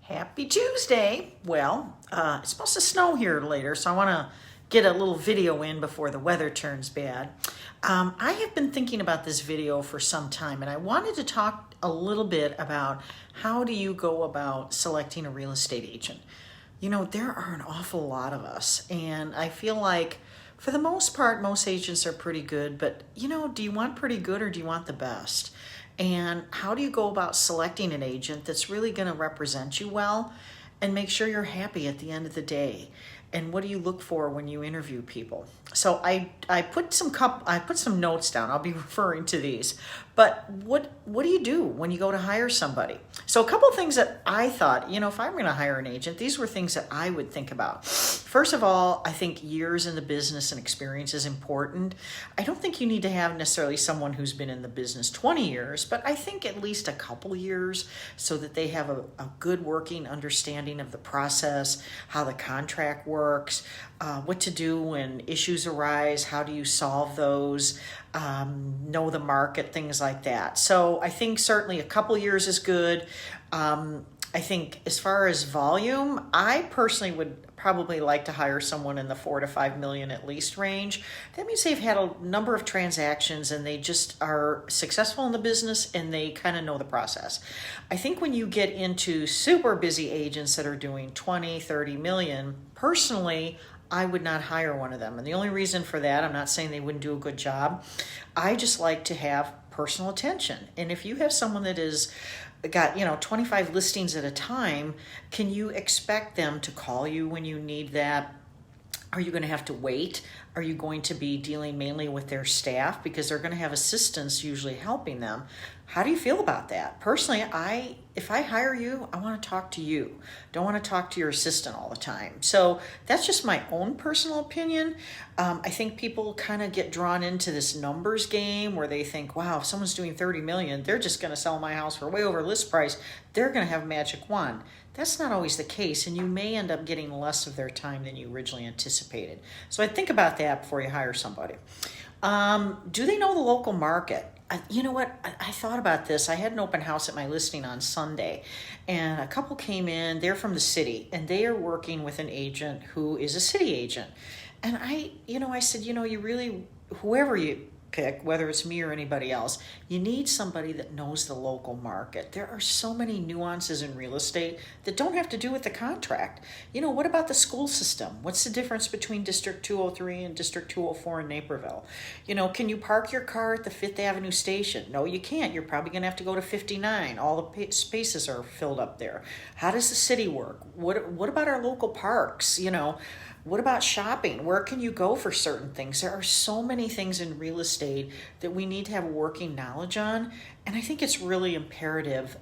Happy Tuesday. Well, it's supposed to snow here later, so I want to get a little video in before the weather turns bad. I have been thinking about this video for some time, and I wanted to talk a little bit about how do you go about selecting a real estate agent. You know, there are an awful lot of us, and I feel like for the most part, most agents are pretty good, but you know, do you want pretty good or do you want the best? And how do you go about selecting an agent that's really going to represent you well and make sure you're happy at the end of the day? And what do you look for when you interview people? So I put some notes down. I'll be referring to these. But what do you do when you go to hire somebody? So a couple of things that I thought, you know, if I'm going to hire an agent, these were things that I would think about. First of all, I think years in the business and experience is important. I don't think you need to have necessarily someone who's been in the business 20 years, but I think at least a couple years so that they have a good working understanding of the process, how the contract works, what to do when issues arise, how do you solve those, know the market, things like that. So I think certainly a couple years is good. I think as far as volume, I personally would probably like to hire someone in the 4 to 5 million at least range. That means they've had a number of transactions and they just are successful in the business and they kind of know the process. I think when you get into super busy agents that are doing 20, 30 million, personally, I would not hire one of them. And the only reason for that, I'm not saying they wouldn't do a good job. I just like to have personal attention. And if you have someone that is got 25 listings at a time, can you expect them to call you when you need that? Are you going to have to wait? Are you going to be dealing mainly with their staff because they're going to have assistants usually helping them? How do you feel about that? Personally, if I hire you, I want to talk to you. Don't want to talk to your assistant all the time. So that's just my own personal opinion. I think people kind of get drawn into this numbers game where they think, wow, if someone's doing 30 million, they're just going to sell my house for way over list price. They're going to have a magic wand. That's not always the case, and you may end up getting less of their time than you originally anticipated. So I think about that before you hire somebody. Do they know the local market? You know what? I thought about this. I had an open house at my listing on Sunday, and a couple came in. They're from the city, and they are working with an agent who is a city agent. And I said, you really, whoever you pick, whether it's me or anybody else, you need somebody that knows the local market. There are so many nuances in real estate that don't have to do with the contract. What about the school system? What's the difference between District 203 and District 204 in Naperville? Can you park your car at the Fifth Avenue station? No, you can't. You're probably going to have to go to 59. All the spaces are filled up there. How does the city work? What about our local parks? What about shopping? Where can you go for certain things? There are so many things in real estate that we need to have working knowledge on. And I think it's really imperative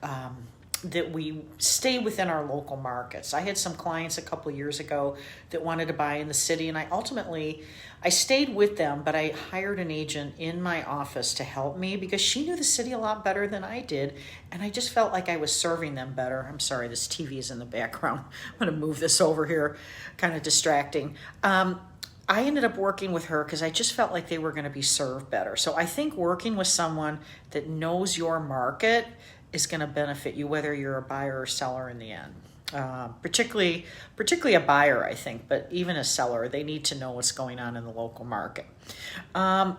that we stay within our local markets. I had some clients a couple years ago that wanted to buy in the city, and I stayed with them, but I hired an agent in my office to help me because she knew the city a lot better than I did, and I just felt like I was serving them better. I'm sorry, this TV is in the background. I'm going to move this over here, kind of distracting. I ended up working with her because I just felt like they were going to be served better. So I think working with someone that knows your market is going to benefit you, whether you're a buyer or seller in the end. Particularly a buyer, I think, but even a seller, they need to know what's going on in the local market. I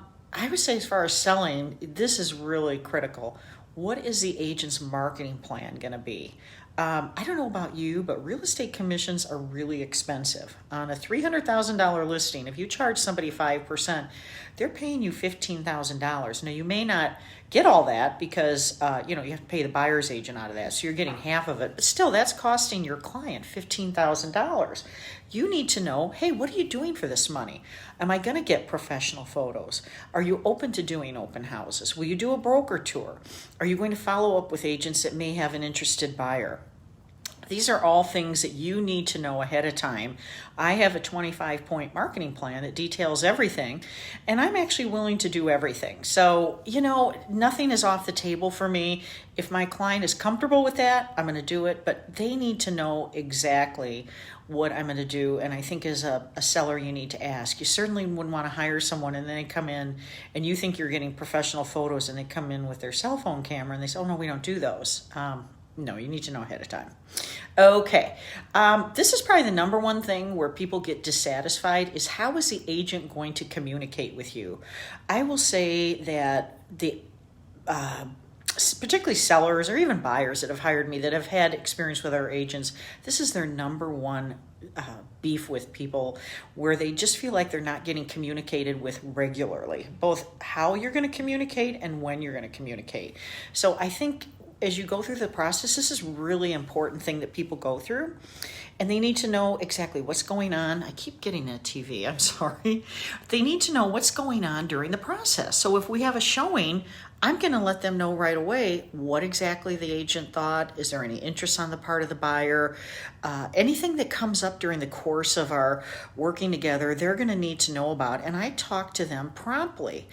would say as far as selling, this is really critical. What is the agent's marketing plan going to be? I don't know about you, but real estate commissions are really expensive. On a $300,000 listing, if you charge somebody 5%, they're paying you $15,000. Now, you may not get all that because you have to pay the buyer's agent out of that, so you're getting half of it. But still, that's costing your client $15,000. You need to know, hey, what are you doing for this money? Am I going to get professional photos? Are you open to doing open houses? Will you do a broker tour? Are you going to follow up with agents that may have an interested buyer? These are all things that you need to know ahead of time. I have a 25-point marketing plan that details everything, and I'm actually willing to do everything. So, nothing is off the table for me. If my client is comfortable with that, I'm going to do it, but they need to know exactly what I'm going to do. And I think as a seller, you need to ask. You certainly wouldn't want to hire someone and then they come in and you think you're getting professional photos and they come in with their cell phone camera and they say, oh, no, we don't do those. No, you need to know ahead of time. Okay. This is probably the number one thing where people get dissatisfied is how is the agent going to communicate with you? I will say that particularly sellers or even buyers that have hired me that have had experience with our agents, this is their number one beef with people, where they just feel like they're not getting communicated with regularly, both how you're going to communicate and when you're going to communicate. So I think as you go through the process, this is really important thing that people go through, and they need to know exactly what's going on. I keep getting a TV, I'm sorry. They need to know what's going on during the process. So if we have a showing, I'm going to let them know right away what exactly the agent thought. Is there any interest on the part of the buyer? Anything that comes up during the course of our working together, they're going to need to know about, and I talk to them promptly.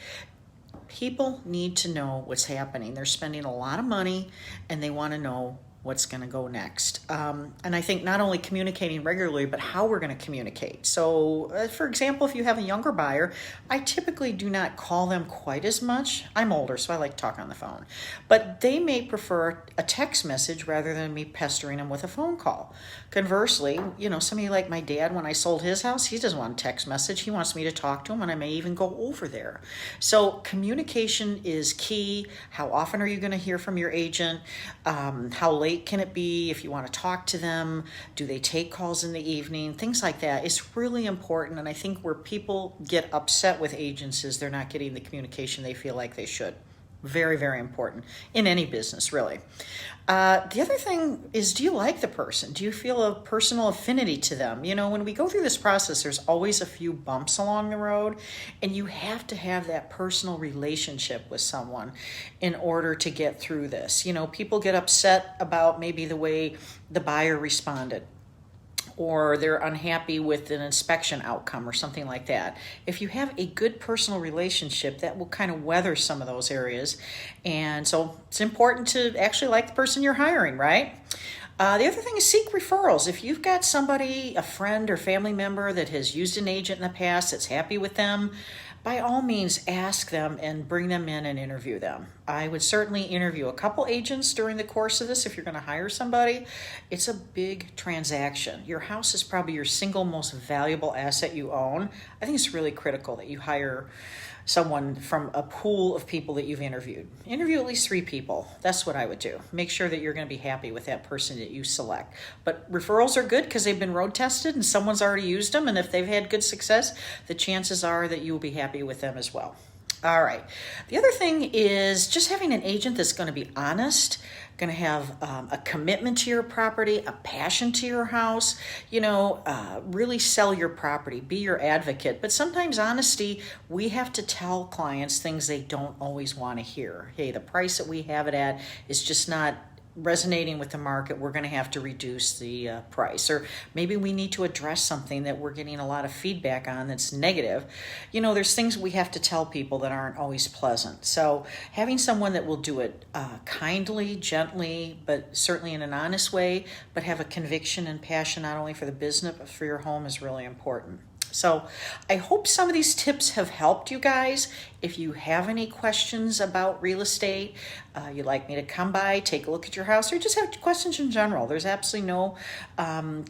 People need to know what's happening. They're spending a lot of money and they want to know what's going to go next. And I think not only communicating regularly, but how we're going to communicate. So, for example, if you have a younger buyer, I typically do not call them quite as much. I'm older, so I like to talk on the phone. But they may prefer a text message rather than me pestering them with a phone call. Conversely, somebody like my dad, when I sold his house, he doesn't want a text message. He wants me to talk to him, and I may even go over there. So communication is key. How often are you going to hear from your agent? How late can it be if you want to talk to them? Do they take calls in the evening? Things like that. It's really important, and I think where people get upset with agents is they're not getting the communication they feel like they should. Very, very important in any business, really. The other thing is, do you like the person? Do you feel a personal affinity to them? When we go through this process, there's always a few bumps along the road, and you have to have that personal relationship with someone in order to get through this. People get upset about maybe the way the buyer responded, or they're unhappy with an inspection outcome or something like that. If you have a good personal relationship, that will kind of weather some of those areas. And so it's important to actually like the person you're hiring, right? The other thing is seek referrals. If you've got somebody, a friend or family member that has used an agent in the past that's happy with them, by all means ask them and bring them in and interview them. I would certainly interview a couple agents during the course of this if you're going to hire somebody. It's a big transaction. Your house is probably your single most valuable asset you own. I think it's really critical that you hire someone from a pool of people that you've interviewed. Interview at least 3 people. That's what I would do. Make sure that you're going to be happy with that person that you select. But referrals are good because they've been road tested and someone's already used them. And if they've had good success, the chances are that you will be happy with them as well. All right. The other thing is just having an agent that's going to be honest, going to have a commitment to your property, a passion to your house, really sell your property, be your advocate. But sometimes honesty, we have to tell clients things they don't always want to hear. Hey, the price that we have it at is just not resonating with the market. We're going to have to reduce the price, or maybe we need to address something that we're getting a lot of feedback on that's negative. There's things we have to tell people that aren't always pleasant. So having someone that will do it kindly, gently, but certainly in an honest way, but have a conviction and passion not only for the business but for your home is really important. So I hope some of these tips have helped you guys. If you have any questions about real estate, you'd like me to come by, take a look at your house, or just have questions in general, there's absolutely no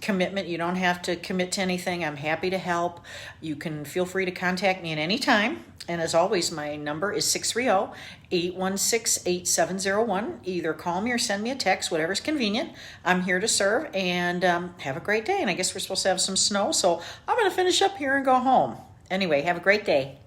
commitment. You don't have to commit to anything. I'm happy to help. You can feel free to contact me at any time. And as always, my number is 630-816-8701. Either call me or send me a text, whatever's convenient. I'm here to serve, and have a great day. And I guess we're supposed to have some snow, so I'm going to finish up here and go home. Anyway, have a great day.